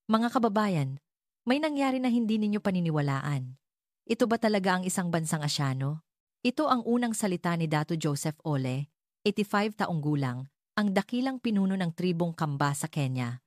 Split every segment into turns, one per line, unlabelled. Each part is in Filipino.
Mga kababayan, may nangyari na hindi ninyo paniniwalaan. Ito ba talaga ang isang bansang Asyano? Ito ang unang salita ni Dato Joseph Ole, 85 taong gulang, ang dakilang pinuno ng tribong Kamba sa Kenya.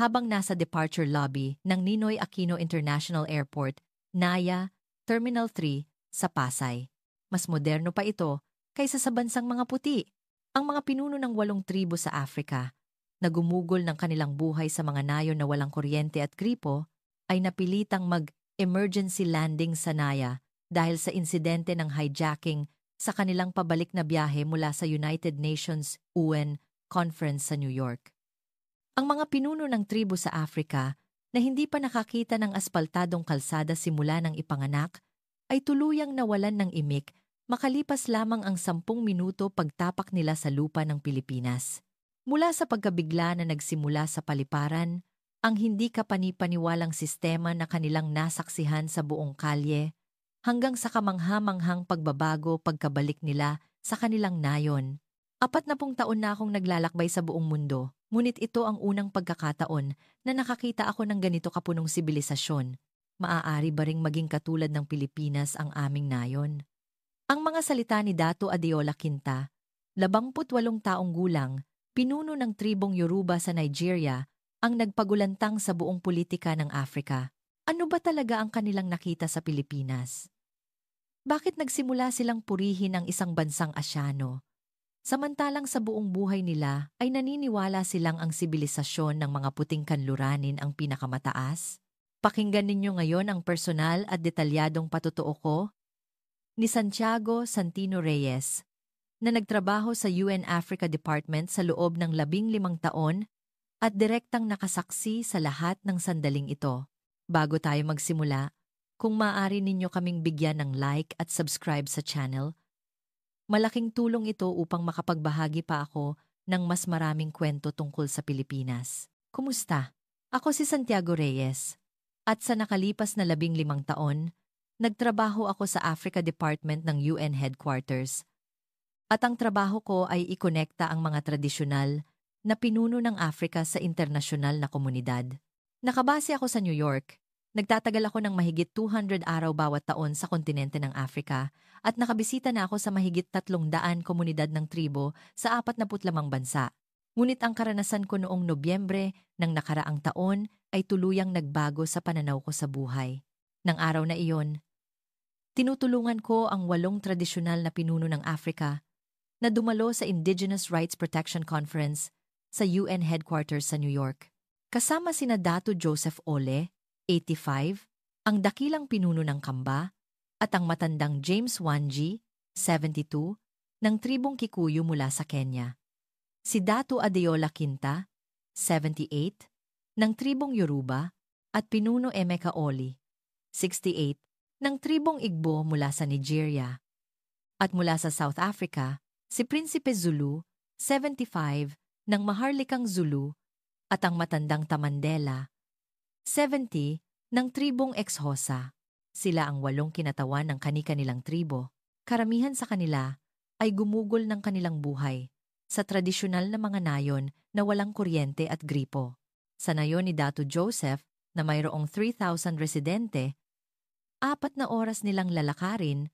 Habang nasa departure lobby ng Ninoy Aquino International Airport, NAIA, Terminal 3, sa Pasay. Mas moderno pa ito kaysa sa bansang mga puti. Ang mga pinuno ng 8 tribo sa Africa na gumugol ng kanilang buhay sa mga nayon na walang kuryente at gripo, ay napilitang mag-emergency landing sa Naya dahil sa insidente ng hijacking sa kanilang pabalik na biyahe mula sa United Nations UN Conference sa New York. Ang mga pinuno ng tribo sa Africa na hindi pa nakakita ng aspaltadong kalsada simula ng ipanganak ay tuluyang nawalan ng imik makalipas lamang ang 10 minuto pagtapak nila sa lupa ng Pilipinas. Mula sa pagkabigla na nagsimula sa paliparan, ang hindi kapani-paniwalang sistema na kanilang nasaksihan sa buong kalye, hanggang sa kamangha-manghang pagbabago pagkabalik nila sa kanilang nayon. 40 taon na akong naglalakbay sa buong mundo, ngunit ito ang unang pagkakataon na nakakita ako ng ganito kapunong sibilisasyon. Maaari ba ring maging katulad ng Pilipinas ang aming nayon? Ang mga salita ni Dato Adeola Quinta, 28 taong gulang, pinuno ng tribong Yoruba sa Nigeria, ang nagpagulantang sa buong politika ng Africa. Ano ba talaga ang kanilang nakita sa Pilipinas? Bakit nagsimula silang purihin ang isang bansang Asyano? Samantalang sa buong buhay nila ay naniniwala silang ang sibilisasyon ng mga puting kanluranin ang pinakamataas? Pakinggan ninyo ngayon ang personal at detalyadong patotoo ko ni Santiago Santino Reyes, na nagtrabaho sa UN Africa Department sa loob ng 15 taon at direktang nakasaksi sa lahat ng sandaling ito. Bago tayo magsimula, kung maaari ninyo kaming bigyan ng like at subscribe sa channel, malaking tulong ito upang makapagbahagi pa ako ng mas maraming kwento tungkol sa Pilipinas. Kumusta? Ako si Santiago Reyes, at sa nakalipas na 15 taon, nagtrabaho ako sa Africa Department ng UN Headquarters. At ang trabaho ko ay ikonekta ang mga tradisyonal na pinuno ng Africa sa internasyonal na komunidad. Nakabase ako sa New York. Nagtatagal ako ng mahigit 200 araw bawat taon sa kontinente ng Africa at nakabisita na ako sa mahigit 300 komunidad ng tribo sa 42 bansa. Ngunit ang karanasan ko noong Nobyembre ng nakaraang taon ay tuluyang nagbago sa pananaw ko sa buhay. Nang araw na iyon, tinutulungan ko ang 8 tradisyonal na pinuno ng Africa na dumalo sa Indigenous Rights Protection Conference sa UN Headquarters sa New York. Kasama sina Dato Joseph Ole, 85, ang dakilang pinuno ng Kamba, at ang matandang James Wanji, 72, ng tribong Kikuyu mula sa Kenya. Si Dato Adeola Quinta, 78, ng tribong Yoruba, at pinuno Emeka Oli, 68, ng tribong Igbo mula sa Nigeria. At mula sa South Africa, si Prinsipe Zulu, 75, ng Maharlikang Zulu, at ang matandang Tamandela, 70, ng tribong Xhosa. Sila ang 8 kinatawan ng kani-kanilang tribo. Karamihan sa kanila ay gumugol ng kanilang buhay sa tradisyonal na mga nayon na walang kuryente at gripo. Sa nayon ni Dato Joseph na mayroong 3,000 residente, 4 na oras nilang lalakarin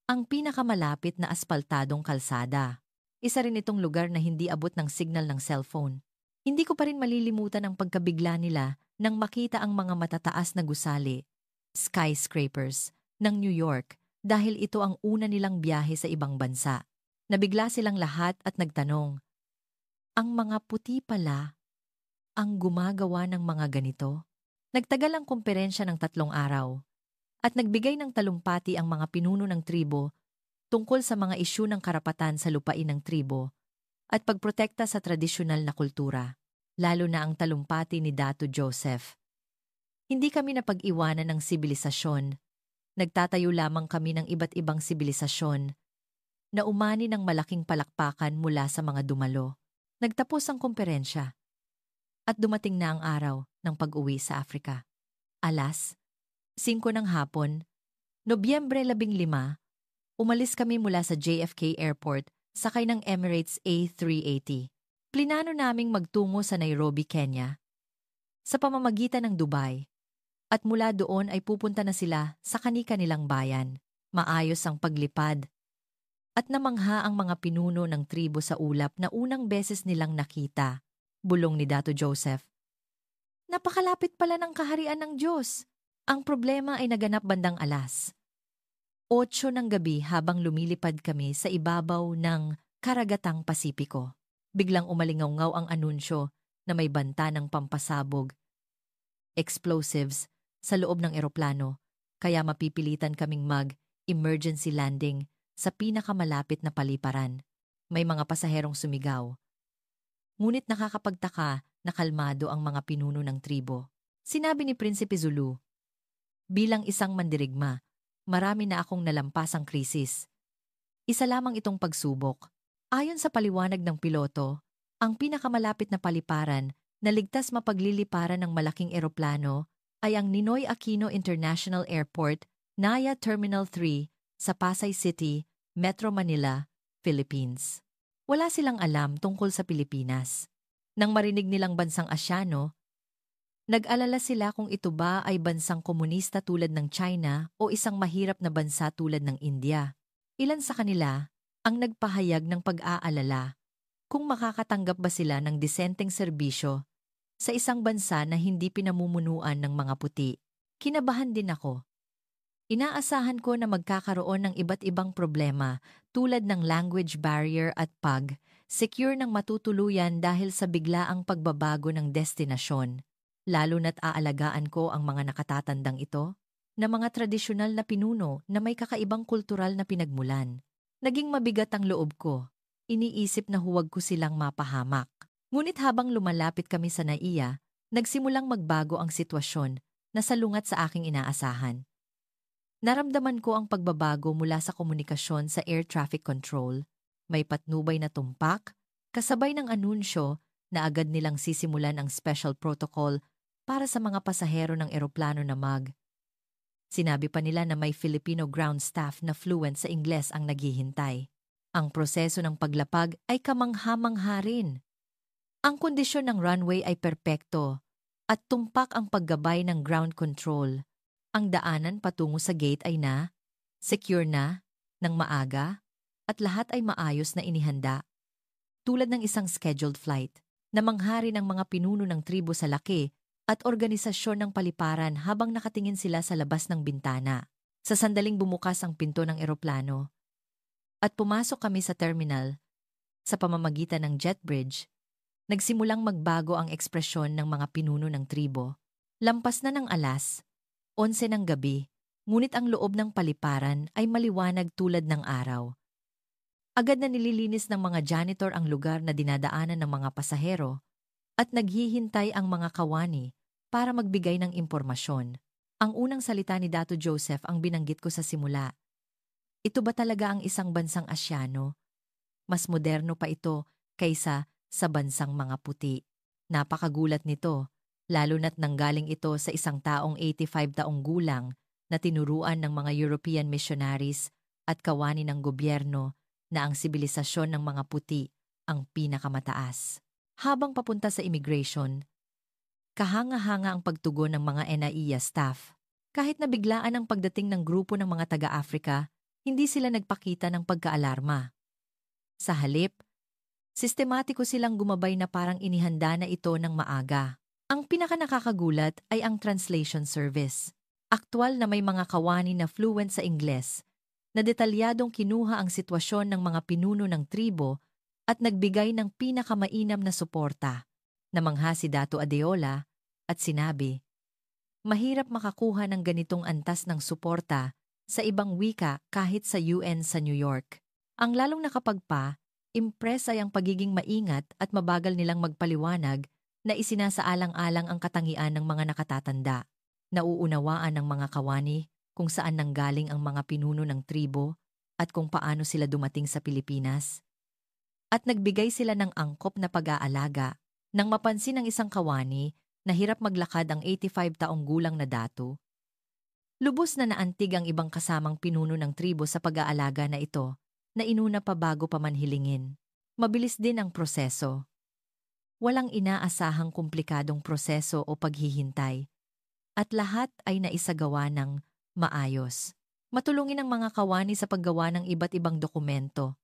ang pinakamalapit na aspaltadong kalsada. Isa rin itong lugar na hindi abot ng signal ng cellphone. Hindi ko pa rin malilimutan ang pagkabigla nila nang makita ang mga matataas na gusali, skyscrapers, ng New York dahil ito ang una nilang biyahe sa ibang bansa. Nabigla silang lahat at nagtanong, ang mga puti pala ang gumagawa ng mga ganito? Nagtagal ang komperensya ng 3 araw at nagbigay ng talumpati ang mga pinuno ng tribo tungkol sa mga isyu ng karapatan sa lupain ng tribo at pagprotekta sa tradisyonal na kultura, lalo na ang talumpati ni Dato Joseph. Hindi kami napag-iwanan ng sibilisasyon. Nagtatayo lamang kami ng iba't ibang sibilisasyon na umani ng malaking palakpakan mula sa mga dumalo. Nagtapos ang komperensya at dumating na ang araw ng pag-uwi sa Africa. Alas 5 ng hapon, Nobyembre 15, umalis kami mula sa JFK Airport sakay ng Emirates A380. Plinano naming magtungo sa Nairobi, Kenya. sa pamamagitan ng Dubai. At mula doon ay pupunta na sila sa kani-kanilang bayan. Maayos ang paglipad. At namangha ang mga pinuno ng tribo sa ulap na unang beses nilang nakita. Bulong ni Dato Joseph. Napakalapit pala ng kaharian ng Diyos. Ang problema ay naganap bandang 8:00 ng gabi habang lumilipad kami sa ibabaw ng Karagatang Pasipiko. Biglang umalingaw-ngaw ang anunsyo na may banta ng pampasabog, explosives, sa loob ng eroplano, kaya mapipilitan kaming mag-emergency landing sa pinakamalapit na paliparan. May mga pasaherong sumigaw. Ngunit nakakapagtaka na kalmado ang mga pinuno ng tribo. Sinabi ni Prinsipe Zulu, bilang isang mandirigma, marami na akong nalampasang krisis. Isa lamang itong pagsubok. Ayon sa paliwanag ng piloto, ang pinakamalapit na paliparan na ligtas mapagliliparan ng malaking eroplano ay ang Ninoy Aquino International Airport, NAIA Terminal 3, sa Pasay City, Metro Manila, Philippines. Wala silang alam tungkol sa Pilipinas. Nang marinig nilang bansang Asyano, nag-alala sila kung ito ba ay bansang komunista tulad ng China o isang mahirap na bansa tulad ng India. Ilan sa kanila ang nagpahayag ng pag-aalala kung makakatanggap ba sila ng disenteng serbisyo sa isang bansa na hindi pinamumunuan ng mga puti. Kinabahan din ako. Inaasahan ko na magkakaroon ng iba't ibang problema tulad ng language barrier at secure ng matutuluyan dahil sa biglaang pagbabago ng destinasyon. Lalo na't aalagaan ko ang mga nakatatandang ito na mga tradisyonal na pinuno na may kakaibang kultural na pinagmulan. Naging mabigat ang loob ko. Iniisip na huwag ko silang mapahamak. Ngunit habang lumalapit kami sa NAIA, nagsimulang magbago ang sitwasyon na salungat sa aking inaasahan. Naramdaman ko ang pagbabago mula sa komunikasyon sa air traffic control. May patnubay na tumpak, kasabay ng anunsyo na agad nilang sisimulan ang special protocol para sa mga pasahero ng eroplano na Sinabi pa nila na may Filipino ground staff na fluent sa Ingles ang naghihintay. Ang proseso ng paglapag ay kamangha-mangha rin. Ang kondisyon ng runway ay perpekto at tumpak ang paggabay ng ground control. Ang daanan patungo sa gate ay secure na, ng maaga, at lahat ay maayos na inihanda. Tulad ng isang scheduled flight, namangha rin ang mga pinuno ng tribo sa laki at organisasyon ng paliparan habang nakatingin sila sa labas ng bintana. Sa sandaling bumukas ang pinto ng eroplano at pumasok kami sa terminal, sa pamamagitan ng jet bridge, nagsimulang magbago ang ekspresyon ng mga pinuno ng tribo. Lampas na ng 11:00 ng gabi, ngunit ang loob ng paliparan ay maliwanag tulad ng araw. Agad na nililinis ng mga janitor ang lugar na dinadaanan ng mga pasahero at naghihintay ang mga kawani para magbigay ng impormasyon. Ang unang salita ni Dato Joseph ang binanggit ko sa simula. Ito ba talaga ang isang bansang Asyano? Mas moderno pa ito kaysa sa bansang mga puti. Napakagulat nito, lalo na't nanggaling ito sa isang taong 85 taong gulang na tinuruan ng mga European missionaries at kawani ng gobyerno na ang sibilisasyon ng mga puti ang pinakamataas. Habang papunta sa immigration, kahanga-hanga ang pagtugon ng mga NAIA staff. Kahit na biglaan ang pagdating ng grupo ng mga taga-Afrika, hindi sila nagpakita ng pagkaalarma. Sa halip, sistematiko silang gumabay na parang inihanda na ito ng maaga. Ang pinakanakakagulat ay ang translation service. Aktwal na may mga kawani na fluent sa Ingles, na detalyadong kinuha ang sitwasyon ng mga pinuno ng tribo at nagbigay ng pinakamainam na suporta. Namangha si Dato Adeola at sinabi, mahirap makakuha ng ganitong antas ng suporta sa ibang wika kahit sa UN sa New York. Ang lalong nakapagpa-impress ay ang pagiging maingat at mabagal nilang magpaliwanag na isinasaalang-alang ang katangian ng mga nakatatanda. Nauunawaan ng mga kawani kung saan nanggaling ang mga pinuno ng tribo at kung paano sila dumating sa Pilipinas. At nagbigay sila ng angkop na pag-aalaga nang mapansin ng isang kawani na hirap maglakad ang 85 taong gulang na dato. Lubos na naantig ang ibang kasamang pinuno ng tribo sa pag-aalaga na ito, na inuna pa bago pa man hilingin. Mabilis din ang proseso. Walang inaasahang komplikadong proseso o paghihintay. At lahat ay naisagawa ng maayos. Matulungin ang mga kawani sa paggawa ng iba't ibang dokumento.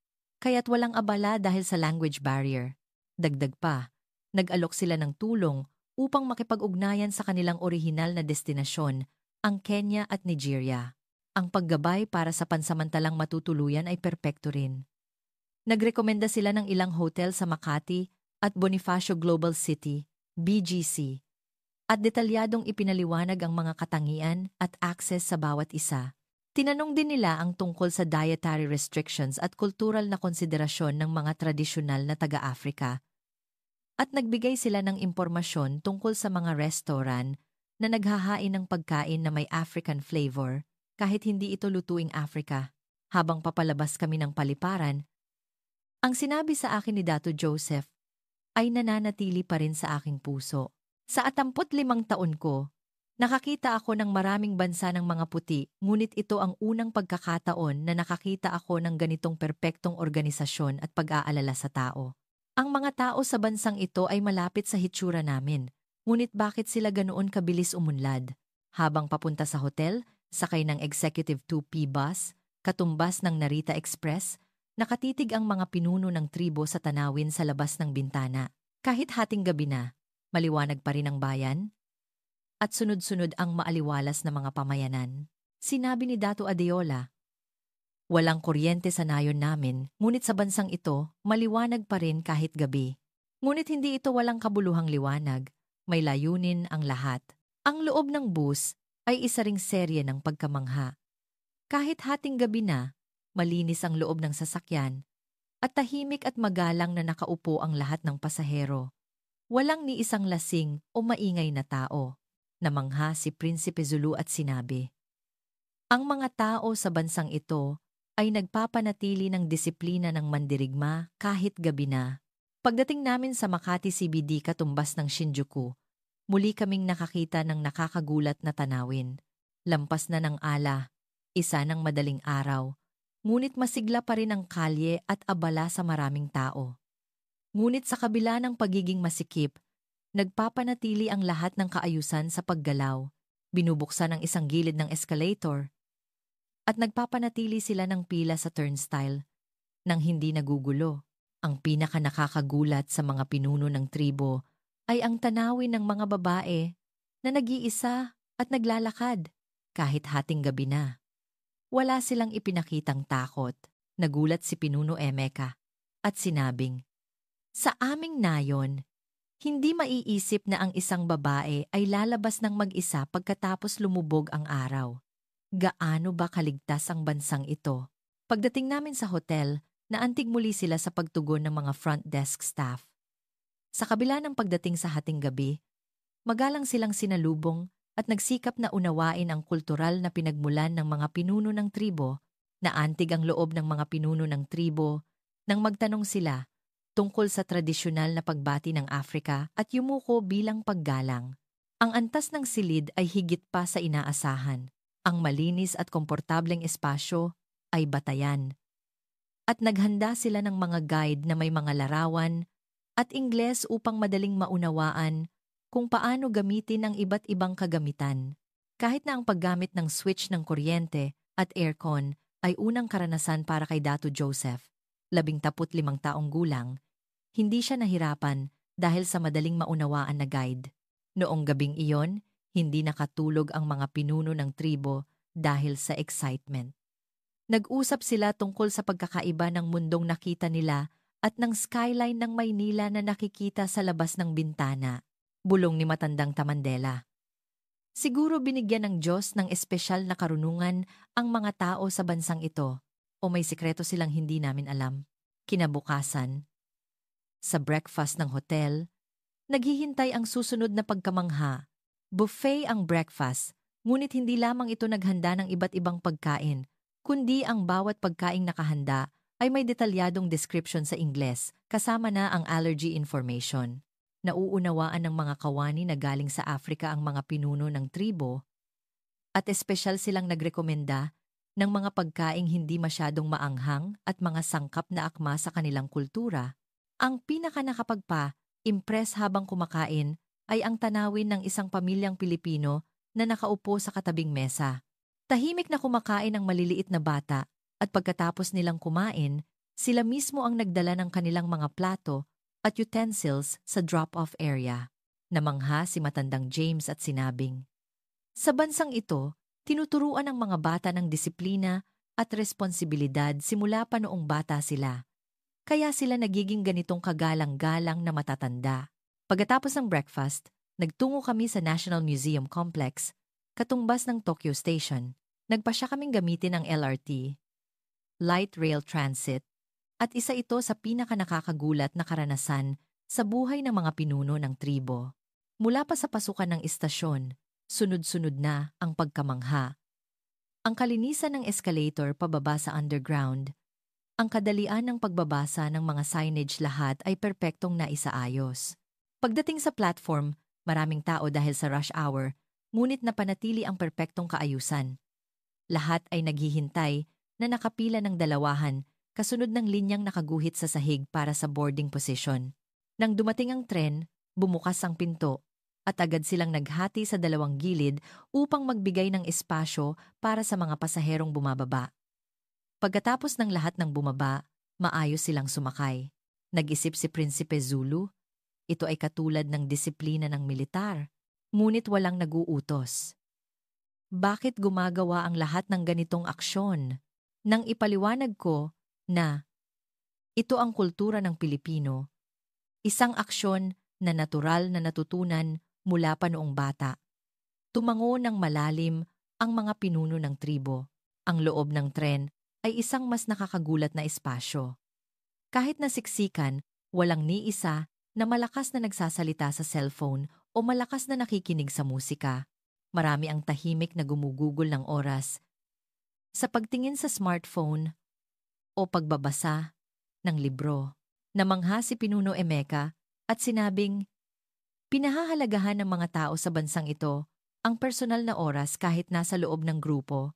Kaya't walang abala dahil sa language barrier. Dagdag pa, nag-alok sila ng tulong upang makipag-ugnayan sa kanilang orihinal na destinasyon, ang Kenya at Nigeria. Ang paggabay para sa pansamantalang matutuluyan ay perpekto rin. Nagrekomenda sila ng ilang hotel sa Makati at Bonifacio Global City, BGC, at detalyadong ipinaliwanag ang mga katangian at access sa bawat isa. Tinanong din nila ang tungkol sa dietary restrictions at kultural na konsiderasyon ng mga tradisyonal na taga-Afrika. At nagbigay sila ng impormasyon tungkol sa mga restaurant na naghahain ng pagkain na may African flavor kahit hindi ito lutuing Africa. Habang papalabas kami ng paliparan, ang sinabi sa akin ni Dato Joseph ay nananatili pa rin sa aking puso. Sa 45 taon ko, nakakita ako ng maraming bansa ng mga puti, ngunit ito ang unang pagkakataon na nakakita ako ng ganitong perpektong organisasyon at pag-aalala sa tao. Ang mga tao sa bansang ito ay malapit sa hitsura namin, ngunit bakit sila ganoon kabilis umunlad? Habang papunta sa hotel, sakay ng Executive 2P bus, katumbas ng Narita Express, nakatitig ang mga pinuno ng tribo sa tanawin sa labas ng bintana. Kahit hating gabi na, maliwanag pa rin ang bayan, at sunod-sunod ang maaliwalas na mga pamayanan. Sinabi ni Dato Adeola, walang kuryente sa nayon namin, ngunit sa bansang ito, maliwanag pa rin kahit gabi. Ngunit hindi ito walang kabuluhang liwanag, may layunin ang lahat. Ang loob ng bus ay isa ring serye ng pagkamangha. Kahit hating gabi na, malinis ang loob ng sasakyan, at tahimik at magalang na nakaupo ang lahat ng pasahero. Walang ni isang lasing o maingay na tao. Namangha si Prinsipe Zulu at sinabi, ang mga tao sa bansang ito ay nagpapanatili ng disiplina ng mandirigma kahit gabi na. Pagdating namin sa Makati CBD katumbas ng Shinjuku, muli kaming nakakita ng nakakagulat na tanawin. Lampas na ng ala, isa ng madaling araw, ngunit masigla pa rin ang kalye at abala sa maraming tao. Ngunit sa kabila ng pagiging masikip, nagpapanatili ang lahat ng kaayusan sa paggalaw, binubuksan ang isang gilid ng escalator, at nagpapanatili sila ng pila sa turnstile nang hindi nagugulo. Ang pinaka nakakagulat sa mga pinuno ng tribo ay ang tanawin ng mga babae na nag-iisa at naglalakad kahit hating gabi na. Wala silang ipinakitang takot. Nagulat si Pinuno Emeka at sinabing, sa aming nayon, hindi maiisip na ang isang babae ay lalabas ng mag-isa pagkatapos lumubog ang araw. Gaano ba kaligtas ang bansang ito? Pagdating namin sa hotel, naantig muli sila sa pagtugon ng mga front desk staff. Sa kabila ng pagdating sa hating gabi, magalang silang sinalubong at nagsikap na unawain ang kultural na pinagmulan ng mga pinuno ng tribo, naantig ang loob ng mga pinuno ng tribo nang magtanong sila tungkol sa tradisyonal na pagbati ng Afrika at yumuko bilang paggalang. Ang antas ng silid ay higit pa sa inaasahan. Ang malinis at komportableng espasyo ay batayan. At naghanda sila ng mga guide na may mga larawan at Ingles upang madaling maunawaan kung paano gamitin ang iba't ibang kagamitan. Kahit na ang paggamit ng switch ng kuryente at aircon ay unang karanasan para kay Dato Joseph, 15 taong gulang, hindi siya nahirapan dahil sa madaling maunawaan na guide. Noong gabing iyon, hindi nakatulog ang mga pinuno ng tribo dahil sa excitement. Nag-usap sila tungkol sa pagkakaiba ng mundong nakita nila at ng skyline ng Maynila na nakikita sa labas ng bintana. Bulong ni matandang Tamandela. Siguro binigyan ng Diyos ng espesyal na karunungan ang mga tao sa bansang ito o may sikreto silang hindi namin alam. Kinabukasan, sa breakfast ng hotel, naghihintay ang susunod na pagkamangha. Buffet ang breakfast, ngunit hindi lamang ito naghanda ng iba't ibang pagkain, kundi ang bawat pagkaing nakahanda ay may detalyadong description sa Ingles, kasama na ang allergy information. Nauunawaan ng mga kawani na galing sa Afrika ang mga pinuno ng tribo at espesyal silang nagrekomenda ng mga pagkaing hindi masyadong maanghang at mga sangkap na akma sa kanilang kultura. Ang pinaka nakapagpa Impress habang kumakain ay ang tanawin ng isang pamilyang Pilipino na nakaupo sa katabing mesa. Tahimik na kumakain ang maliliit na bata at pagkatapos nilang kumain, sila mismo ang nagdala ng kanilang mga plato at utensils sa drop-off area. Namangha si matandang James at sinabing, "Sa bansang ito, tinuturuan ng mga bata ng disiplina at responsibilidad simula pa noong bata sila. Kaya sila nagiging ganitong kagalang-galang na matatanda." Pagkatapos ng breakfast, nagtungo kami sa National Museum Complex, katumbas ng Tokyo Station. Nagpasya kaming gamitin ang LRT, Light Rail Transit, at isa ito sa pinakanakakagulat na karanasan sa buhay ng mga pinuno ng tribo. Mula pa sa pasukan ng istasyon, sunod-sunod na ang pagkamangha. Ang kalinisan ng escalator pababa sa underground, ang kadalian ng pagbabasa ng mga signage lahat ay perpektong naisaayos. Pagdating sa platform, maraming tao dahil sa rush hour, ngunit napanatili ang perpektong kaayusan. Lahat ay naghihintay na nakapila ng dalawahan kasunod ng linyang nakaguhit sa sahig para sa boarding position. Nang dumating ang tren, bumukas ang pinto at agad silang naghati sa dalawang gilid upang magbigay ng espasyo para sa mga pasaherong bumababa. Pagkatapos ng lahat ng bumaba, maayos silang sumakay. Nag-isip si Prinsipe Zulu, ito ay katulad ng disiplina ng militar, ngunit walang naguutos. Bakit gumagawa ang lahat ng ganitong aksyon? Nang ipaliwanag ko na ito ang kultura ng Pilipino, isang aksyon na natural na natutunan mula pa noong bata. Tumango ng malalim ang mga pinuno ng tribo. Ang loob ng tren ay isang mas nakakagulat na espasyo. Kahit nasiksikan, walang ni isa na malakas na nagsasalita sa cellphone o malakas na nakikinig sa musika. Marami ang tahimik na gumugugol ng oras sa pagtingin sa smartphone o pagbabasa ng libro. Namangha si Pinuno Emeka at sinabing, "Pinahahalagahan ng mga tao sa bansang ito ang personal na oras kahit nasa loob ng grupo,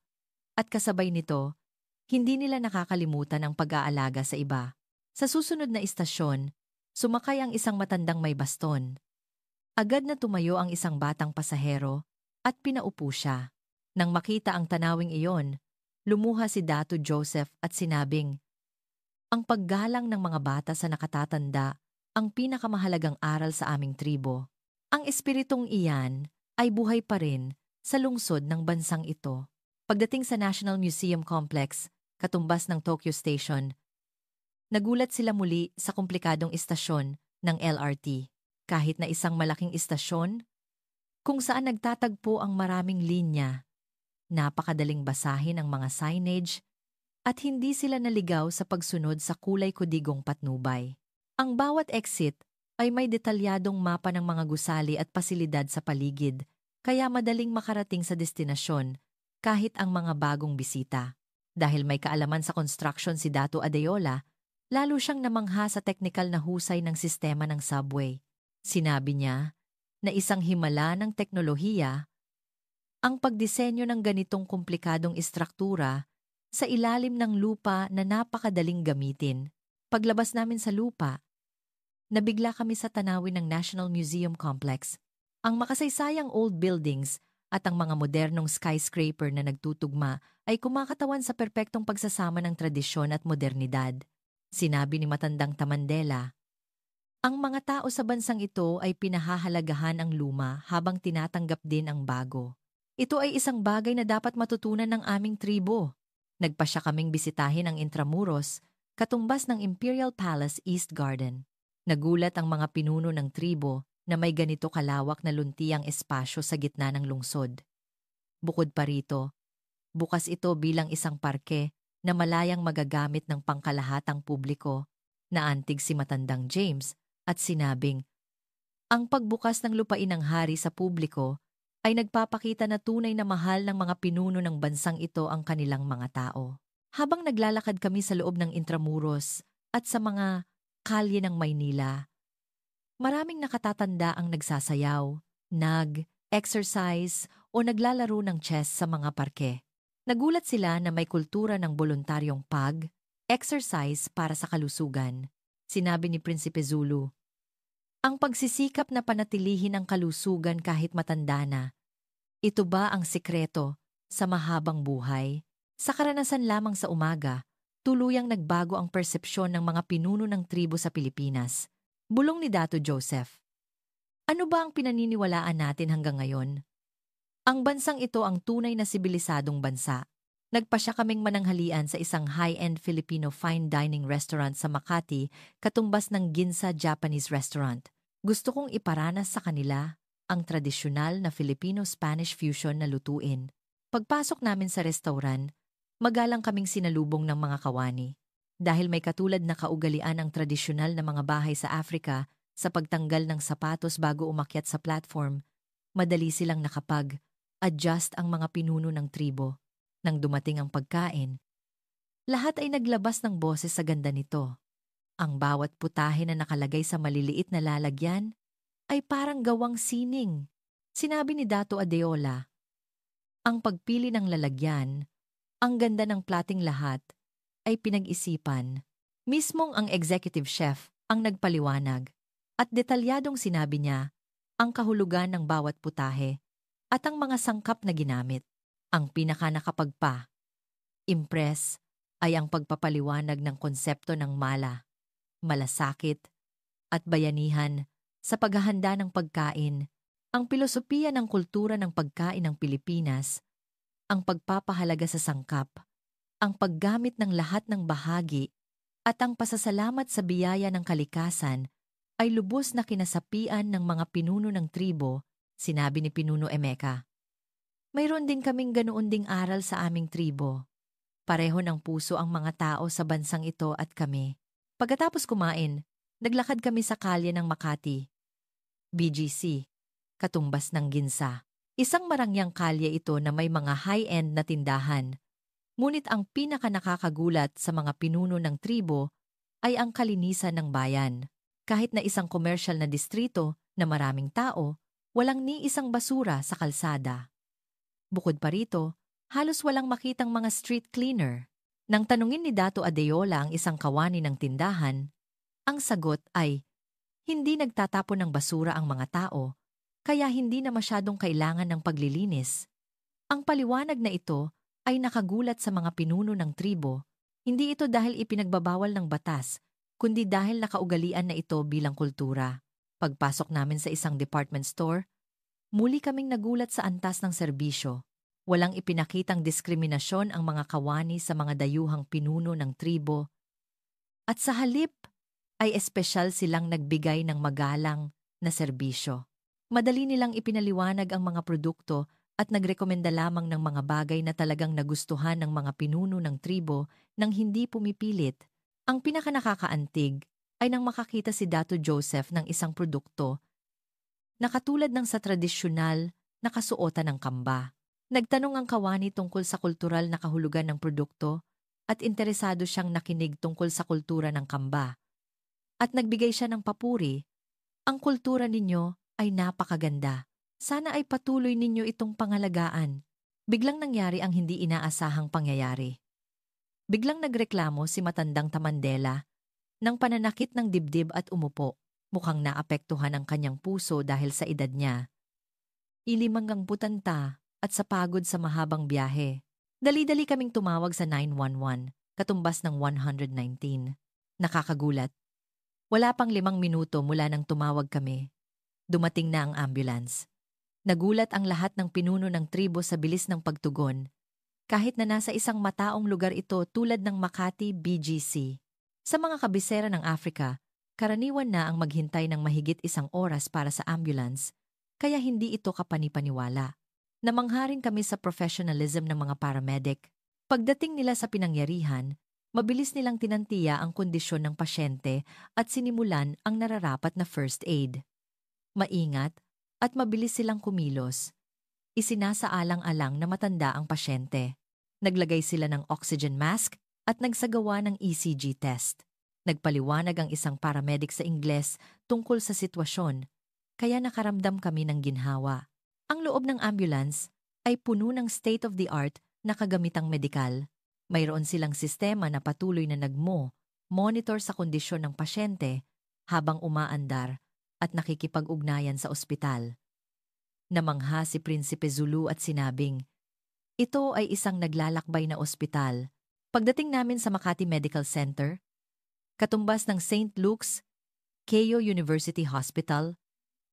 at kasabay nito, hindi nila nakakalimutan ang pag-aalaga sa iba." Sa susunod na istasyon, sumakay ang isang matandang may baston. Agad na tumayo ang isang batang pasahero at pinaupo siya. Nang makita ang tanawing iyon, lumuha si Dato Joseph at sinabing, "Ang paggalang ng mga bata sa nakatatanda ang pinakamahalagang aral sa aming tribo. Ang espiritong iyan ay buhay pa rin sa lungsod ng bansang ito." Pagdating sa National Museum Complex, katumbas ng Tokyo Station, nagulat sila muli sa komplikadong istasyon ng LRT. Kahit na isang malaking istasyon, kung saan nagtatagpo ang maraming linya, napakadaling basahin ang mga signage at hindi sila naligaw sa pagsunod sa kulay kudigong patnubay. Ang bawat exit ay may detalyadong mapa ng mga gusali at pasilidad sa paligid, kaya madaling makarating sa destinasyon kahit ang mga bagong bisita. Dahil may kaalaman sa construction si Dato Adeola, lalo siyang namangha sa teknikal na husay ng sistema ng subway. Sinabi niya na isang himala ng teknolohiya ang pagdisenyo ng ganitong komplikadong istruktura sa ilalim ng lupa na napakadaling gamitin. Paglabas namin sa lupa, nabigla kami sa tanawin ng National Museum Complex. Ang makasaysayang old buildings at ang mga modernong skyscraper na nagtutugma ay kumakatawan sa perpektong pagsasama ng tradisyon at modernidad. Sinabi ni matandang Tamandela, "Ang mga tao sa bansang ito ay pinahahalagahan ang luma habang tinatanggap din ang bago. Ito ay isang bagay na dapat matutunan ng aming tribo." Nagpasya kaming bisitahin ang Intramuros, katumbas ng Imperial Palace East Garden. Nagulat ang mga pinuno ng tribo na may ganito kalawak na luntiang espasyo sa gitna ng lungsod. Bukod pa rito, bukas ito bilang isang parke na malayang magagamit ng pangkalahatang publiko. Naantig si matandang James at sinabing, ang pagbukas ng lupain ng hari sa publiko ay nagpapakita na tunay na mahal ng mga pinuno ng bansang ito ang kanilang mga tao. Habang naglalakad kami sa loob ng Intramuros at sa mga kalye ng Maynila, maraming nakatatanda ang nagsasayaw, nag-exercise o naglalaro ng chess sa mga parke. Nagulat sila na may kultura ng voluntaryong pag-exercise para sa kalusugan. Sinabi ni Prinsipe Zulu, Ang pagsisikap na panatilihin ang kalusugan kahit matanda na. Ito ba ang sikreto sa mahabang buhay? Sa karanasan lamang sa umaga, tuluyang nagbago ang persepsyon ng mga pinuno ng tribo sa Pilipinas. Bulong ni Dato Joseph. Ano ba ang pinaniniwalaan natin hanggang ngayon? Ang bansang ito ang tunay na sibilisadong bansa. Nagpasya kaming mananghalian sa isang high-end Filipino fine dining restaurant sa Makati, katumbas ng Ginza Japanese Restaurant. Gusto kong iparanas sa kanila ang tradisyonal na Filipino-Spanish fusion na lutuin. Pagpasok namin sa restaurant, magalang kaming sinalubong ng mga kawani. Dahil may katulad na kaugalian ang tradisyonal na mga bahay sa Africa sa pagtanggal ng sapatos bago umakyat sa platform, madali silang nakapag-adjust ang mga pinuno ng tribo. Nang dumating ang pagkain, lahat ay naglabas ng boses sa ganda nito. Ang bawat putahe na nakalagay sa maliliit na lalagyan ay parang gawang sining. Sinabi ni Dato Adeola, ang pagpili ng lalagyan, ang ganda ng plating lahat, ay pinag-isipan. Mismong ang executive chef ang nagpaliwanag at detalyadong sinabi niya ang kahulugan ng bawat putahe at ang mga sangkap na ginamit. Ang pinaka-nakapagpa-impress ay ang pagpapaliwanag ng konsepto ng mala, malasakit, at bayanihan sa paghahanda ng pagkain, ang pilosopiya ng kultura ng pagkain ng Pilipinas, ang pagpapahalaga sa sangkap, ang paggamit ng lahat ng bahagi, at ang pasasalamat sa biyaya ng kalikasan ay lubos na kinasapian ng mga pinuno ng tribo, sinabi ni Pinuno Emeka. Mayroon din kaming ganoon ding aral sa aming tribo. Pareho ng puso ang mga tao sa bansang ito at kami. Pagkatapos kumain, naglakad kami sa kalye ng Makati, BGC, katumbas ng Ginza. Isang marangyang kalye ito na may mga high-end na tindahan. Ngunit ang pinaka-nakakagulat sa mga pinuno ng tribo ay ang kalinisan ng bayan. Kahit na isang komersyal na distrito na maraming tao, walang ni isang basura sa kalsada. Bukod pa rito, halos walang makitang mga street cleaner. Nang tanungin ni Dato Adeola ang isang kawani ng tindahan, ang sagot ay, hindi nagtatapon ng basura ang mga tao, kaya hindi na masyadong kailangan ng paglilinis. Ang paliwanag na ito ay nakagulat sa mga pinuno ng tribo, hindi ito dahil ipinagbabawal ng batas, kundi dahil nakaugalian na ito bilang kultura. Pagpasok namin sa isang department store, muli kaming nagulat sa antas ng serbisyo. Walang ipinakitang diskriminasyon ang mga kawani sa mga dayuhang pinuno ng tribo. At sa halip, ay espesyal silang nagbigay ng magalang na serbisyo. Madali nilang ipinaliwanag ang mga produkto at nagrekomenda lamang ng mga bagay na talagang nagustuhan ng mga pinuno ng tribo nang hindi pumipilit. Ang pinakanakakaantig ay nang makakita si Dato Joseph ng isang produkto na katulad ng sa tradisyonal na kasuotan ng kamba. Nagtanong ang kawani tungkol sa kultural na kahulugan ng produkto at interesado siyang nakinig tungkol sa kultura ng kamba. At nagbigay siya ng papuri, ang kultura ninyo ay napakaganda. Sana ay patuloy ninyo itong pangalagaan. Biglang nangyari ang hindi inaasahang pangyayari. Biglang nagreklamo si matandang Tamandela ng pananakit ng dibdib at umupo. Mukhang naapektuhan ang kanyang puso dahil sa edad niya. Ilimanggang butanta at sa pagod sa mahabang biyahe. Dali-dali kaming tumawag sa 911, katumbas ng 119. Nakakagulat. Wala pang 5 minuto mula nang tumawag kami. Dumating na ang ambulance. Nagulat ang lahat ng pinuno ng tribo sa bilis ng pagtugon, kahit na nasa isang mataong lugar ito tulad ng Makati, BGC. Sa mga kabisera ng Africa, karaniwan na ang maghintay ng mahigit 1 oras para sa ambulance, kaya hindi ito kapanipaniwala. Namangharing kami sa professionalism ng mga paramedic. Pagdating nila sa pinangyarihan, mabilis nilang tinantiya ang kondisyon ng pasyente at sinimulan ang nararapat na first aid. Maingat at mabilis silang kumilos. Isinasaalang-alang na matanda ang pasyente. Naglagay sila ng oxygen mask at nagsagawa ng ECG test. Nagpaliwanag ang isang paramedic sa Ingles tungkol sa sitwasyon, kaya nakaramdam kami ng ginhawa. Ang loob ng ambulance ay puno ng state-of-the-art na kagamitang medikal. Mayroon silang sistema na patuloy na monitor sa kondisyon ng pasyente habang umaandar at nakikipag-ugnayan sa ospital. Namangha si Prinsipe Zulu at sinabing, ito ay isang naglalakbay na ospital. Pagdating namin sa Makati Medical Center, katumbas ng St. Luke's, Keio University Hospital,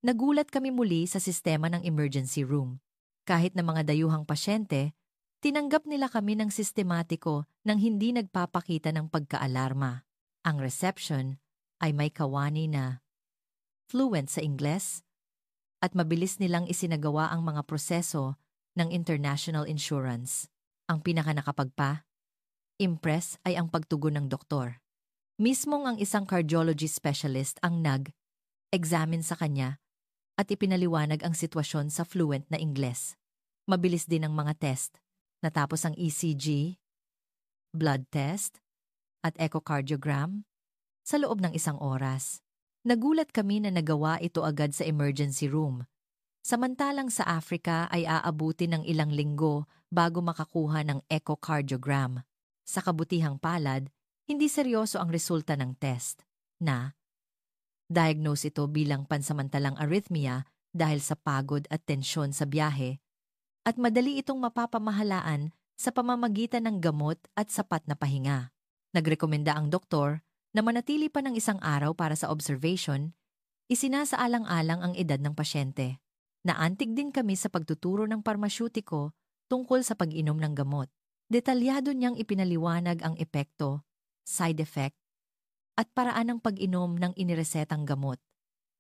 nagulat kami muli sa sistema ng emergency room. Kahit na mga dayuhang pasyente, tinanggap nila kami ng sistematiko nang hindi nagpapakita ng pagkaalarma. Ang reception ay may kawani na fluent sa Ingles at mabilis nilang isinagawa ang mga proseso ng international insurance. Ang impress ay ang pagtugon ng doktor. Mismong ang isang cardiology specialist ang examine sa kanya at ipinaliwanag ang sitwasyon sa fluent na Ingles. Mabilis din ang mga test. Natapos ang ECG, blood test, at echocardiogram sa loob ng 1 oras. Nagulat kami na nagawa ito agad sa emergency room. Samantalang sa Africa ay aabuti ng ilang linggo bago makakuha ng echocardiogram. Sa kabutihang palad, hindi seryoso ang resulta ng test na diagnose ito bilang pansamantalang arrhythmia dahil sa pagod at tensyon sa biyahe at madali itong mapapamahalaan sa pamamagitan ng gamot at sapat na pahinga. Nagrekomenda ang doktor na manatili pa ng 1 araw para sa observation, isinasaalang-alang ang edad ng pasyente. Naantig din kami sa pagtuturo ng parmasyutiko tungkol sa pag-inom ng gamot. Detalyado niyang ipinaliwanag ang epekto, side effect, at paraan ng pag-inom ng iniresetang gamot.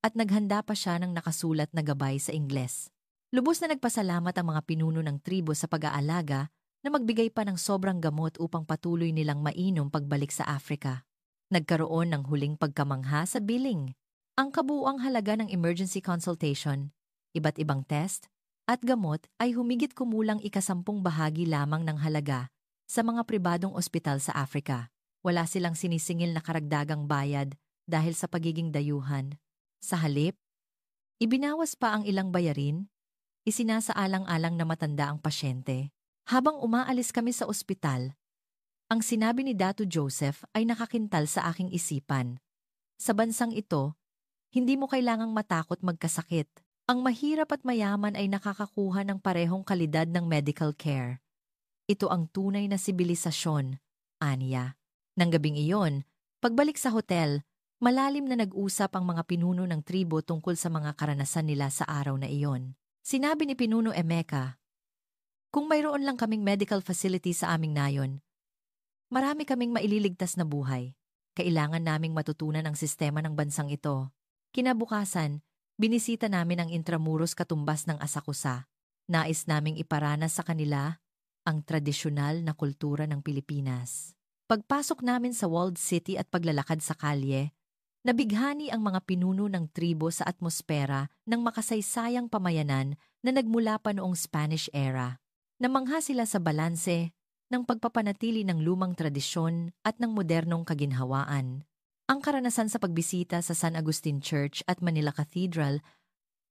At naghanda pa siya ng nakasulat na gabay sa Ingles. Lubos na nagpasalamat ang mga pinuno ng tribo sa pag-aalaga na magbigay pa ng sobrang gamot upang patuloy nilang mainom pagbalik sa Africa. Nagkaroon ng huling pagkamangha sa billing. Ang kabuuang halaga ng emergency consultation, iba't ibang test, at gamot ay humigit kumulang 10 bahagi lamang ng halaga sa mga pribadong ospital sa Africa. Wala silang sinisingil na karagdagang bayad dahil sa pagiging dayuhan. Sa halip, ibinawas pa ang ilang bayarin, isinasaalang-alang na matanda ang pasyente. Habang umaalis kami sa ospital, ang sinabi ni Dato Joseph ay nakakintal sa aking isipan. Sa bansang ito, hindi mo kailangang matakot magkasakit. Ang mahirap at mayaman ay nakakakuha ng parehong kalidad ng medical care. Ito ang tunay na sibilisasyon, aniya. Nang gabing iyon, pagbalik sa hotel, malalim na nag-usap ang mga pinuno ng tribo tungkol sa mga karanasan nila sa araw na iyon. Sinabi ni Pinuno Emeka, kung mayroon lang kaming medical facility sa aming nayon, marami kaming maililigtas na buhay. Kailangan naming matutunan ang sistema ng bansang ito. Kinabukasan, binisita namin ang Intramuros katumbas ng Asakusa. Nais naming iparanas sa kanila ang tradisyonal na kultura ng Pilipinas. Pagpasok namin sa walled city at paglalakad sa kalye, nabighani ang mga pinuno ng tribo sa atmosfera ng makasaysayang pamayanan na nagmula pa noong Spanish era. Namangha sila sa balanse ng pagpapanatili ng lumang tradisyon at ng modernong kaginhawaan. Ang karanasan sa pagbisita sa San Agustin Church at Manila Cathedral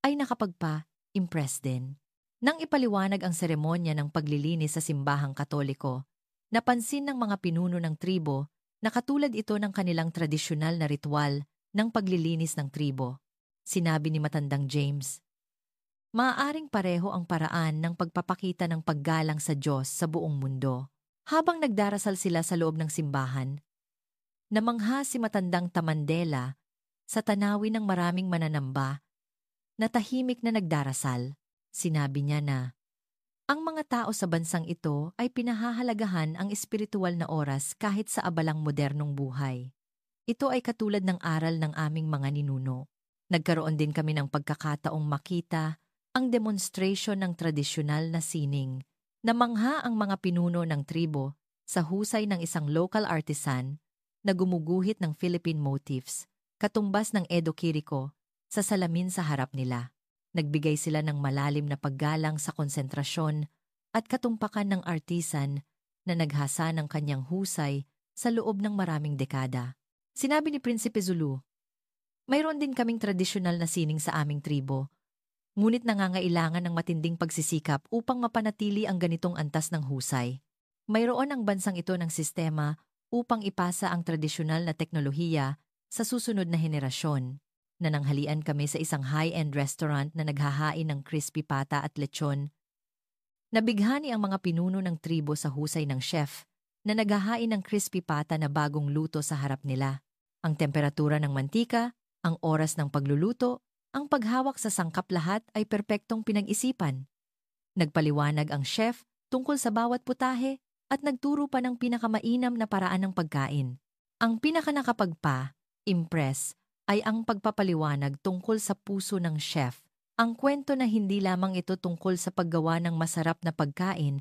ay nakapagpa-impress din. Nang ipaliwanag ang seremonya ng paglilinis sa simbahang Katoliko, napansin ng mga pinuno ng tribo na katulad ito ng kanilang tradisyonal na ritual ng paglilinis ng tribo. Sinabi ni Matandang James, maaaring pareho ang paraan ng pagpapakita ng paggalang sa Diyos sa buong mundo. Habang nagdarasal sila sa loob ng simbahan, namangha si Matandang Tamandela sa tanawin ng maraming mananamba na tahimik na nagdarasal. Sinabi niya na, ang mga tao sa bansang ito ay pinahahalagahan ang espiritual na oras kahit sa abalang modernong buhay. Ito ay katulad ng aral ng aming mga ninuno. Nagkaroon din kami ng pagkakataong makita ang demonstration ng tradisyonal na sining. Namangha ang mga pinuno ng tribo sa husay ng isang local artisan na gumuguhit ng Philippine motifs, katumbas ng Edo Kiriko, sa salamin sa harap nila. Nagbigay sila ng malalim na paggalang sa konsentrasyon at katumpakan ng artisan na naghasa ng kanyang husay sa loob ng maraming dekada. Sinabi ni Prinsipe Zulu, mayroon din kaming tradisyonal na sining sa aming tribo, ngunit nangangailangan ng matinding pagsisikap upang mapanatili ang ganitong antas ng husay. Mayroon ang bansang ito ng sistema upang ipasa ang tradisyonal na teknolohiya sa susunod na henerasyon. Nananghalian kami sa isang high-end restaurant na naghahain ng crispy pata at lechon. Nabighani ang mga pinuno ng tribo sa husay ng chef na naghahain ng crispy pata na bagong luto sa harap nila. Ang temperatura ng mantika, ang oras ng pagluluto, ang paghawak sa sangkap lahat ay perpektong pinag-isipan. Nagpaliwanag ang chef tungkol sa bawat putahe at nagturo pa ng pinakamainam na paraan ng pagkain. Ang impress, ay ang pagpapaliwanag tungkol sa puso ng chef. Ang kwento na hindi lamang ito tungkol sa paggawa ng masarap na pagkain,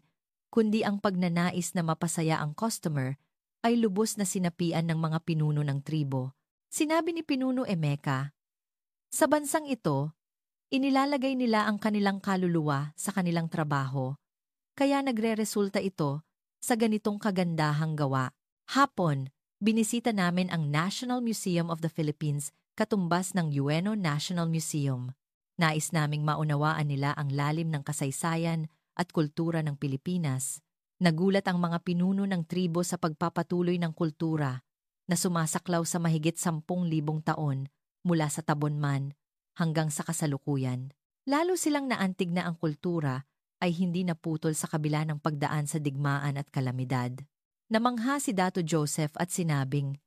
kundi ang pagnanais na mapasaya ang customer, ay lubos na sinapian ng mga pinuno ng tribo. Sinabi ni Pinuno Emeka, sa bansang ito, inilalagay nila ang kanilang kaluluwa sa kanilang trabaho, kaya nagre-resulta ito sa ganitong kagandahang gawa. Hapon, binisita namin ang National Museum of the Philippines katumbas ng Ueno National Museum. Nais naming maunawaan nila ang lalim ng kasaysayan at kultura ng Pilipinas. Nagulat ang mga pinuno ng tribo sa pagpapatuloy ng kultura na sumasaklaw sa mahigit 10,000 taon mula sa tabunman hanggang sa kasalukuyan. Lalo silang naantig na ang kultura ay hindi naputol sa kabila ng pagdaan sa digmaan at kalamidad. Namangha si Dato Joseph at sinabing,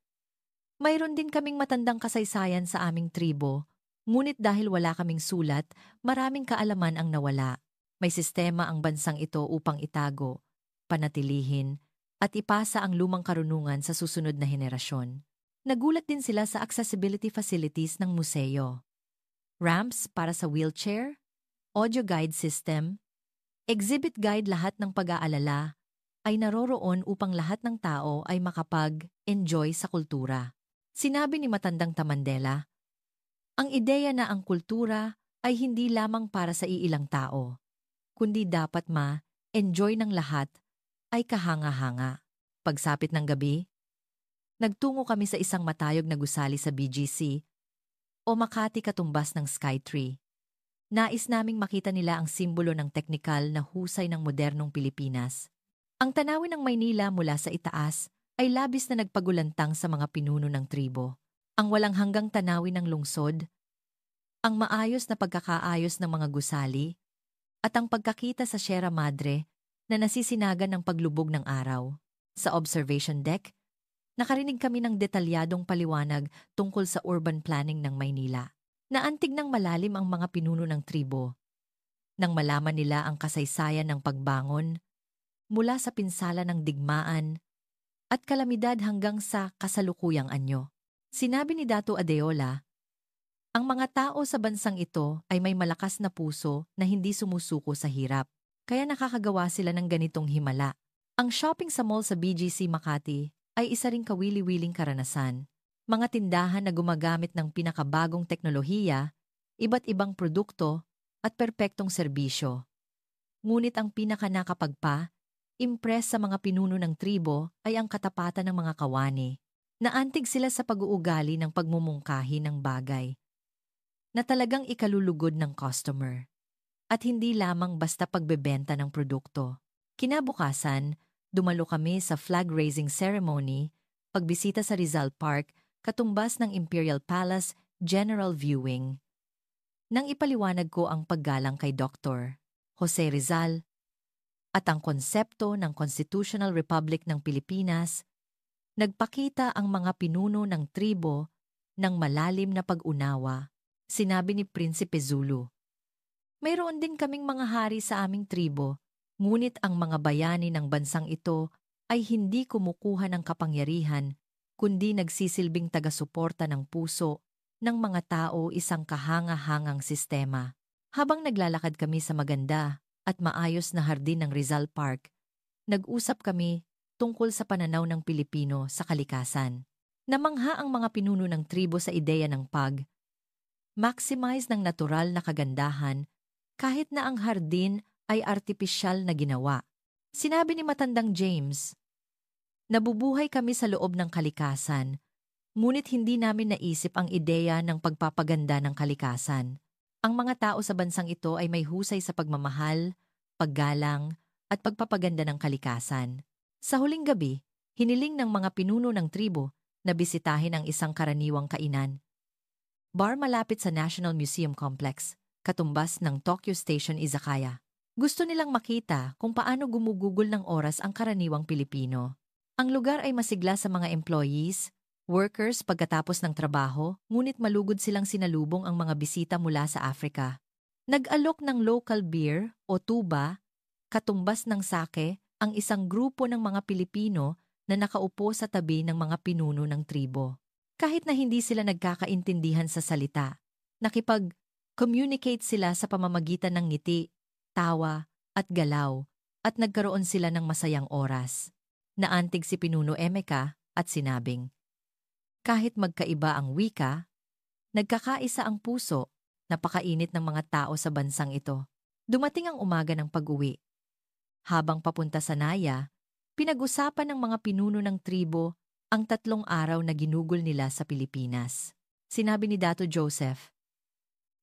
mayroon din kaming matandang kasaysayan sa aming tribo, ngunit dahil wala kaming sulat, maraming kaalaman ang nawala. May sistema ang bansang ito upang itago, panatilihin, at ipasa ang lumang karunungan sa susunod na henerasyon. Nagulat din sila sa accessibility facilities ng museo. Ramps para sa wheelchair, audio guide system, exhibit guide, lahat ng pag-aalala ay naroroon upang lahat ng tao ay makapag-enjoy sa kultura. Sinabi ni Matandang Tamandela, ang ideya na ang kultura ay hindi lamang para sa iilang tao, kundi dapat ma-enjoy ng lahat, ay kahanga-hanga. Pagsapit ng gabi, nagtungo kami sa isang matayog na gusali sa BGC o Makati katumbas ng Skytree. Nais naming makita nila ang simbolo ng teknikal na husay ng modernong Pilipinas. Ang tanawin ng Maynila mula sa itaas ay labis na nagpagulantang sa mga pinuno ng tribo. Ang walang hanggang tanawin ng lungsod, ang maayos na pagkakaayos ng mga gusali, at ang pagkakita sa Sierra Madre na nasisinagan ng paglubog ng araw. Sa observation deck, nakarinig kami ng detalyadong paliwanag tungkol sa urban planning ng Maynila. Naantig ng malalim ang mga pinuno ng tribo. Nang malaman nila ang kasaysayan ng pagbangon, mula sa pinsala ng digmaan at kalamidad hanggang sa kasalukuyang anyo. Sinabi ni Dato Adeola, ang mga tao sa bansang ito ay may malakas na puso na hindi sumusuko sa hirap, kaya nakakagawa sila ng ganitong himala. Ang shopping sa mall sa BGC Makati ay isa ring kawili-wiling karanasan. Mga tindahan na gumagamit ng pinakabagong teknolohiya, iba't ibang produkto at perpektong serbisyo. Ngunit ang impress sa mga pinuno ng tribo ay ang katapatan ng mga kawani. Naantig sila sa pag-uugali ng pagmumungkahi ng bagay na talagang ikalulugod ng customer at hindi lamang basta pagbebenta ng produkto. Kinabukasan, dumalo kami sa flag-raising ceremony, pagbisita sa Rizal Park, katumbas ng Imperial Palace General Viewing. Nang ipaliwanag ko ang paggalang kay Dr. Jose Rizal at ang konsepto ng Constitutional Republic ng Pilipinas, nagpakita ang mga pinuno ng tribo ng malalim na pag-unawa. Sinabi ni Prinsipe Zulu, mayroon din kaming mga hari sa aming tribo, ngunit ang mga bayani ng bansang ito ay hindi kumukuha ng kapangyarihan, kundi nagsisilbing taga-suporta ng puso ng mga tao, isang kahanga-hangang sistema. Habang naglalakad kami sa maganda at maayos na hardin ng Rizal Park, nag-usap kami tungkol sa pananaw ng Pilipino sa kalikasan. Namangha ang mga pinuno ng tribo sa ideya ng maximize ng natural na kagandahan kahit na ang hardin ay artipisyal na ginawa. Sinabi ni Matandang James, nabubuhay kami sa loob ng kalikasan, ngunit hindi namin naisip ang ideya ng pagpapaganda ng kalikasan. Ang mga tao sa bansang ito ay may husay sa pagmamahal, paggalang, at pagpapaganda ng kalikasan. Sa huling gabi, hiniling ng mga pinuno ng tribo na bisitahin ang isang karaniwang kainan. bar malapit sa National Museum Complex, katumbas ng Tokyo Station Izakaya. Gusto nilang makita kung paano gumugugol ng oras ang karaniwang Pilipino. Ang lugar ay masigla sa mga employees, workers pagkatapos ng trabaho, ngunit malugod silang sinalubong ang mga bisita mula sa Africa. Nag-alok ng local beer o tuba, katumbas ng sake, ang isang grupo ng mga Pilipino na nakaupo sa tabi ng mga pinuno ng tribo. Kahit na hindi sila nagkakaintindihan sa salita, nakipag-communicate sila sa pamamagitan ng ngiti, tawa, at galaw, at nagkaroon sila ng masayang oras. Naantig si Pinuno Emeka at sinabing, kahit magkaiba ang wika, nagkakaisa ang puso, napakainit ng mga tao sa bansang ito. Dumating ang umaga ng pag-uwi. Habang papunta sa Naya, pinag-usapan ng mga pinuno ng tribo ang 3 araw na ginugol nila sa Pilipinas. Sinabi ni Dato Joseph,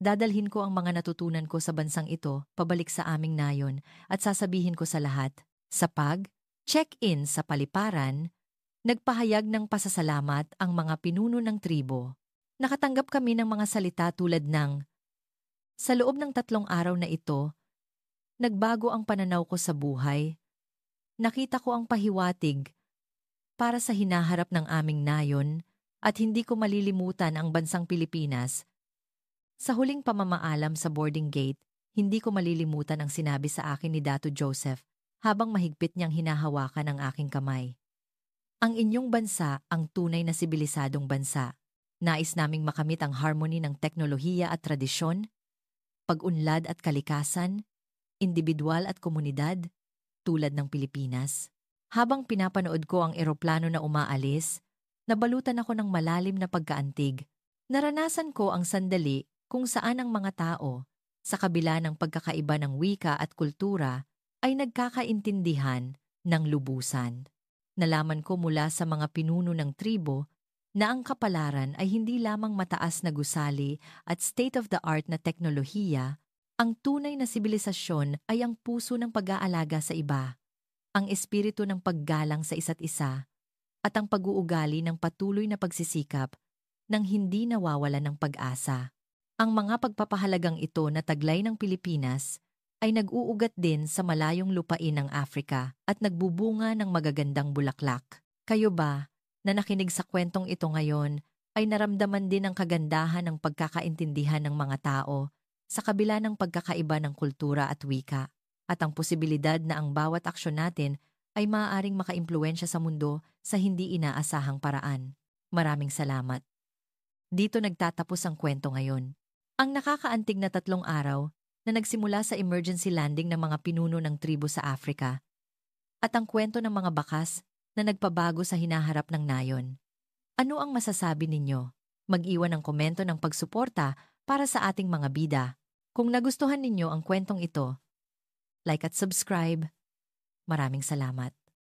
dadalhin ko ang mga natutunan ko sa bansang ito pabalik sa aming nayon at sasabihin ko sa lahat, sa pag-check-in sa paliparan, nagpahayag ng pasasalamat ang mga pinuno ng tribo. Nakatanggap kami ng mga salita tulad ng, sa loob ng 3 araw na ito, nagbago ang pananaw ko sa buhay. Nakita ko ang pahiwatig para sa hinaharap ng aming nayon at hindi ko malilimutan ang bansang Pilipinas. Sa huling pamamaalam sa boarding gate, hindi ko malilimutan ang sinabi sa akin ni Dato Joseph habang mahigpit niyang hinahawakan ang aking kamay. Ang inyong bansa ang tunay na sibilisadong bansa. Nais naming makamit ang harmony ng teknolohiya at tradisyon, pag-unlad at kalikasan, individual at komunidad, tulad ng Pilipinas. Habang pinapanood ko ang eroplano na umaalis, nabalutan ako ng malalim na pagkaantig. Naranasan ko ang sandali kung saan ang mga tao, sa kabila ng pagkakaiba ng wika at kultura, ay nagkakaintindihan ng lubusan. Nalaman ko mula sa mga pinuno ng tribo na ang kapalaran ay hindi lamang mataas na gusali at state-of-the-art na teknolohiya, ang tunay na sibilisasyon ay ang puso ng pag-aalaga sa iba, ang espiritu ng paggalang sa isa't isa, at ang pag-uugali ng patuloy na pagsisikap nang hindi nawawalan ng pag-asa. Ang mga pagpapahalagang ito na taglay ng Pilipinas ay nag-uugat din sa malayong lupain ng Afrika at nagbubunga ng magagandang bulaklak. Kayo ba, na nakinig sa kwentong ito ngayon, ay naramdaman din ang kagandahan ng pagkakaintindihan ng mga tao sa kabila ng pagkakaiba ng kultura at wika, at ang posibilidad na ang bawat aksyon natin ay maaaring makaimpluwensya sa mundo sa hindi inaasahang paraan. Maraming salamat. Dito nagtatapos ang kwento ngayon. Ang nakakaantig na 3 araw na nagsimula sa emergency landing ng mga pinuno ng tribo sa Africa at ang kwento ng mga bakas na nagpabago sa hinaharap ng nayon. Ano ang masasabi ninyo? Mag-iwan ng komento ng pagsuporta para sa ating mga bida. Kung nagustuhan ninyo ang kwentong ito, like at subscribe. Maraming salamat.